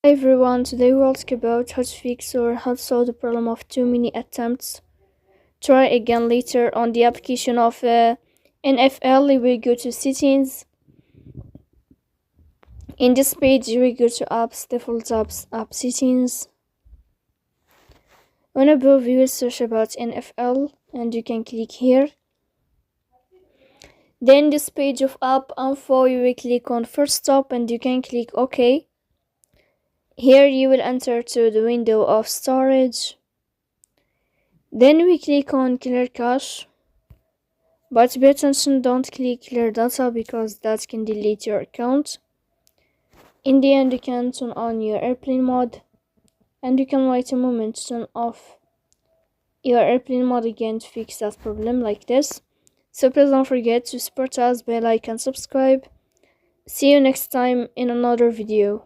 Hi everyone, today we'll talk about how to fix or how to solve the problem of too many attempts. Try again later. On the application of NFL, we will go to settings. In this page, we will go to apps, default apps, app settings. On above, we will search about NFL and you can click here. Then this page of app info, you will click on first stop and you can click OK. Here you will enter to the window of storage. Then we click on clear cache, but pay attention, don't click clear data because that can delete your account. In the end, you can turn on your airplane mode and you can wait a moment to turn off your airplane mode again to fix that problem like this. So please don't forget to support us by like and subscribe. See you next time in another video.